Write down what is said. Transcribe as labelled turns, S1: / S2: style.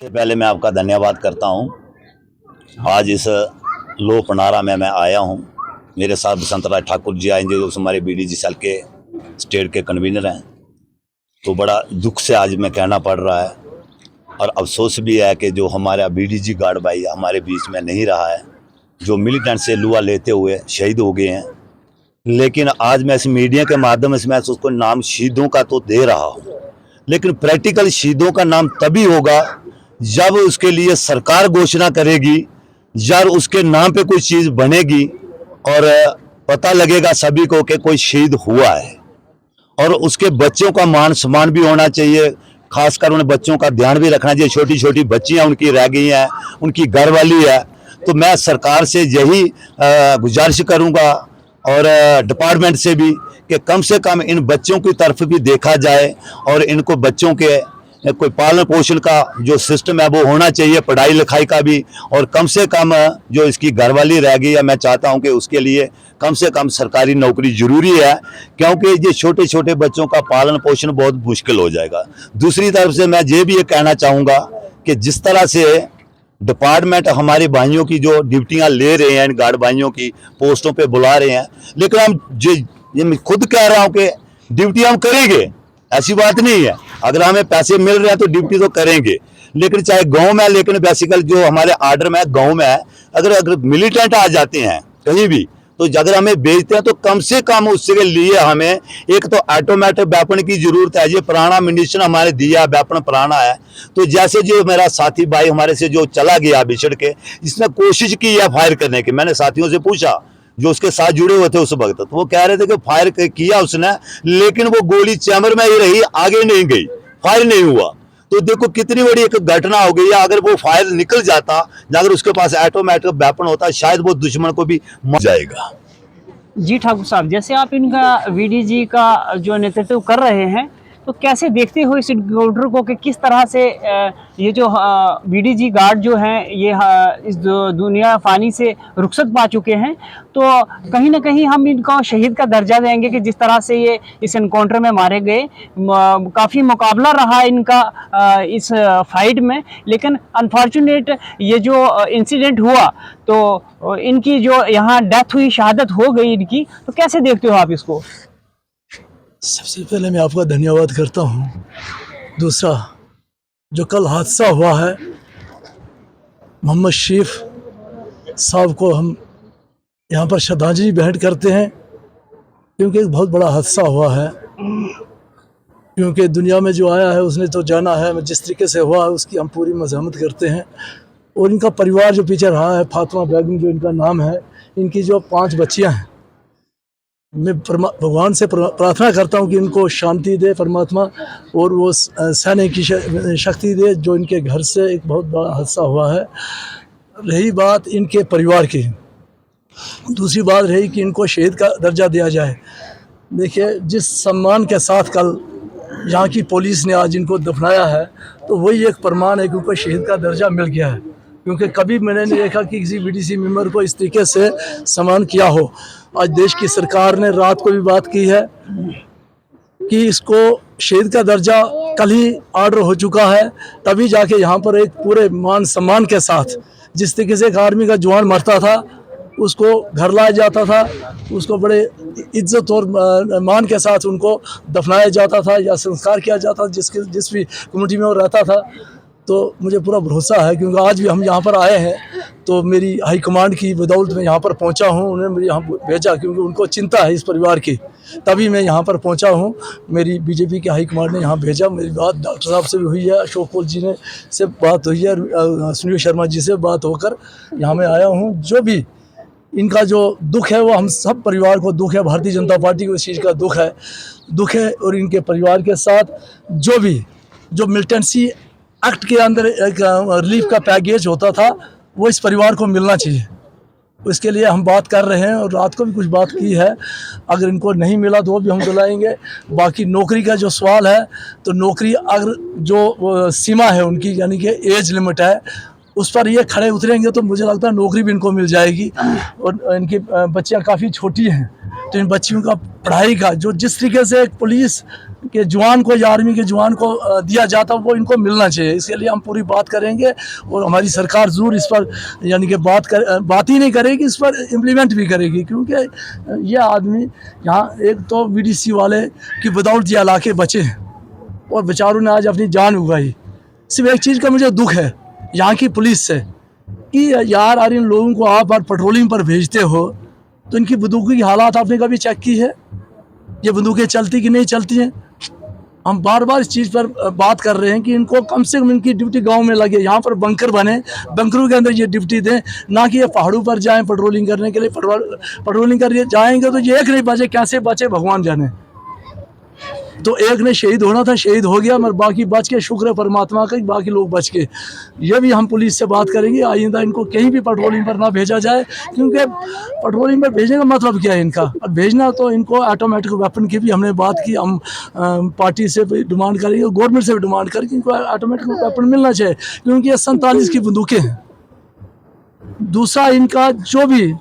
S1: सबसे पहले मैं आपका धन्यवाद करता हूं। आज इस लो पनारा में मैं आया हूं। मेरे साथ बसंत राय ठाकुर जी आएंगे, जो हमारे बीडीजी सेल के स्टेट के कन्वीनर हैं। तो बड़ा दुख से आज मैं कहना पड़ रहा है और अफसोस भी है कि जो हमारा बीडीजी गार्ड भाई हमारे बीच में नहीं रहा है, जो मिलिटेंट से लुआ लेते हुए शहीद हो गए हैं। लेकिन आज मैं इस मीडिया के माध्यम से मैं उसको नाम शहीदों का तो दे रहा हूँ, लेकिन प्रैक्टिकल शहीदों का नाम तभी होगा जब उसके लिए सरकार घोषणा करेगी, जब उसके नाम पे कोई चीज़ बनेगी और पता लगेगा सभी को कि कोई शहीद हुआ है। और उसके बच्चों का मान सम्मान भी होना चाहिए, खासकर उन बच्चों का ध्यान भी रखना चाहिए। छोटी छोटी बच्चियां उनकी रह गई हैं, उनकी घरवाली है। तो मैं सरकार से यही गुजारिश करूंगा और डिपार्टमेंट से भी कि कम से कम इन बच्चों की तरफ भी देखा जाए और इनको बच्चों के कोई पालन पोषण का जो सिस्टम है वो होना चाहिए, पढ़ाई लिखाई का भी। और कम से कम जो इसकी घरवाली रह गई है, मैं चाहता हूं कि उसके लिए कम से कम सरकारी नौकरी जरूरी है, क्योंकि ये छोटे छोटे बच्चों का पालन पोषण बहुत मुश्किल हो जाएगा। दूसरी तरफ से मैं ये भी कहना चाहूँगा कि जिस तरह से डिपार्टमेंट हमारे भाइयों की जो ड्यूटियां ले रहे हैं, इन गार्ड भाइयों की पोस्टों पे बुला रहे हैं, लेकिन हम ये मैं खुद कह रहा हूं कि ड्यूटी हम करेंगे, ऐसी बात नहीं है। अगर हमें पैसे मिल रहे हैं तो ड्यूटी तो करेंगे, लेकिन चाहे गांव में, लेकिन बेसिकल जो हमारे आर्डर में गांव में है, अगर मिलिटेंट आ जाते हैं कहीं भी, तो अगर हमें भेजते हैं तो कम से कम उसके लिए हमें एक तो ऑटोमेटिक वेपन की जरूरत है। ये पुराना मिनिशन हमारे दिया वेपन पुराना है। तो जैसे जो मेरा साथी भाई हमारे से जो चला गया बिछड़ के, इसने कोशिश की है फायर करने की। मैंने साथियों से पूछा जो उसके साथ जुड़े हुए थे उस वक्त, तो वो कह रहे थे कि फायर किया उसने, लेकिन वो गोली चैम्बर में ही रही, आगे नहीं गई, फायर नहीं हुआ। तो देखो कितनी बड़ी एक घटना हो गई है। अगर वो फायर निकल जाता, अगर उसके पास ऑटोमेटिक वेपन होता, शायद वो दुश्मन को भी मार जाएगा।
S2: जी ठाकुर साहब, जैसे आप इनका वीडीजी का जो नेतृत्व कर रहे हैं, तो कैसे देखते हो इस एनकाउंटर को कि किस तरह से ये जो वीडीजी गार्ड जो हैं ये इस दुनिया फ़ानी से रुखसत पा चुके हैं, तो कहीं ना कहीं हम इनको शहीद का दर्जा देंगे कि जिस तरह से ये इस एनकाउंटर में मारे गए। काफ़ी मुकाबला रहा इनका इस फाइट में, लेकिन अनफॉर्चुनेट ये जो इंसिडेंट हुआ तो इनकी जो यहाँ डेथ हुई, शहादत हो गई इनकी, तो कैसे देखते हो आप इसको?
S3: सबसे पहले मैं आपका धन्यवाद करता हूँ। दूसरा, जो कल हादसा हुआ है, मोहम्मद शरीफ साहब को हम यहाँ पर श्रद्धांजलि भेंट करते हैं, क्योंकि एक बहुत बड़ा हादसा हुआ है। क्योंकि दुनिया में जो आया है उसने तो जाना है, जिस तरीके से हुआ है उसकी हम पूरी मज़म्मत करते हैं। और इनका परिवार जो पीछे रहा है, फातिमा बेगम जो इनका नाम है, इनकी जो 5 बच्चियाँ हैं, मैं भगवान से प्रार्थना करता हूँ कि इनको शांति दे परमात्मा, और वो सहने की शक्ति दे। जो इनके घर से एक बहुत बड़ा हादसा हुआ है। रही बात इनके परिवार की, दूसरी बात रही कि इनको शहीद का दर्जा दिया जाए। देखिए, जिस सम्मान के साथ कल यहाँ की पुलिस ने आज इनको दफनाया है, तो वही एक प्रमाण है कि उनको शहीद का दर्जा मिल गया है। क्योंकि कभी मैंने नहीं देखा कि किसी बीडीसी मेंबर को इस तरीके से सम्मान किया हो। आज देश की सरकार ने रात को भी बात की है कि इसको शहीद का दर्जा कल ही ऑर्डर हो चुका है, तभी जाके यहाँ पर एक पूरे मान सम्मान के साथ, जिस तरीके से एक आर्मी का जवान मरता था उसको घर लाया जाता था, उसको बड़े इज्जत और मान के साथ उनको दफनाया जाता था या संस्कार किया जाता था, जिस भी कम्युनिटी में वो रहता था। तो मुझे पूरा भरोसा है, क्योंकि आज भी हम यहाँ पर आए हैं तो मेरी हाई कमांड की बदौलत मैं यहाँ पर पहुँचा हूँ। उन्होंने मुझे यहाँ भेजा क्योंकि उनको चिंता है इस परिवार की, तभी मैं यहाँ पर पहुँचा हूँ। मेरी बीजेपी के हाई कमांड ने यहाँ भेजा। मेरी बात डॉक्टर साहब से भी हुई है, अशोक पोल जी ने से बात हुई है, सुनील शर्मा जी से बात होकर यहाँ मैं आया हूँ। जो भी इनका जो दुख है वो हम सब परिवार को दुख है, भारतीय जनता पार्टी को इस चीज़ का दुख है। और इनके परिवार के साथ जो मिलिटेंसी एक्ट के अंदर एक रिलीफ का पैकेज होता था, वो इस परिवार को मिलना चाहिए। इसके लिए हम बात कर रहे हैं और रात को भी कुछ बात की है। अगर इनको नहीं मिला तो वो भी हम दिलाएंगे। बाकी नौकरी का जो सवाल है, तो नौकरी अगर जो सीमा है उनकी, यानी कि एज लिमिट है, उस पर ये खड़े उतरेंगे तो मुझे लगता है नौकरी भी इनको मिल जाएगी। और इनकी बच्चियाँ काफ़ी छोटी हैं, तो इन बच्चियों का पढ़ाई का जो जिस तरीके से एक पुलिस कि जवान को या आर्मी के जवान को दिया जाता वो इनको मिलना चाहिए। इसके लिए हम पूरी बात करेंगे और हमारी सरकार ज़रूर इस पर यानी कि बात ही नहीं करेगी, इस पर इम्प्लीमेंट भी करेगी, क्योंकि ये आदमी यहाँ एक तो बीडीसी वाले की बदौलत ये इलाके बचे हैं और बेचारों ने आज अपनी जान उगाई। सिर्फ एक चीज़ का मुझे दुख है यहाँ की पुलिस से कि यार इन लोगों को आप पेट्रोलिंग पर भेजते हो तो इनकी बंदूकों की हालात आपने कभी चेक की है? ये बंदूकें चलती कि नहीं चलती हैं? हम बार बार इस चीज़ पर बात कर रहे हैं कि इनको कम से कम इनकी ड्यूटी गांव में लगे, यहाँ पर बंकर बने, बंकरों के अंदर ये ड्यूटी दें, ना कि ये पहाड़ों पर जाएं पेट्रोलिंग करने के लिए। पेट्रोलिंग कर जाएंगे तो ये एक नहीं बचे, कैसे बचे भगवान जाने। तो एक ने शहीद होना था, शहीद हो गया, मगर बाकी बच के, शुक्र है परमात्मा का, बाकी लोग बच के। ये भी हम पुलिस से बात करेंगे आइंदा इनको कहीं भी पेट्रोलिंग पर ना भेजा जाए, क्योंकि पेट्रोलिंग पर भेजने का मतलब क्या है इनका? और भेजना तो इनको ऑटोमेटिक वेपन की भी हमने बात की, हम पार्टी से भी डिमांड करेंगे, गवर्नमेंट से भी डिमांड करेंगे, इनको ऑटोमेटिक वेपन मिलना चाहिए, क्योंकि ये 47 की बंदूकें हैं। दूसरा, इनका जो भी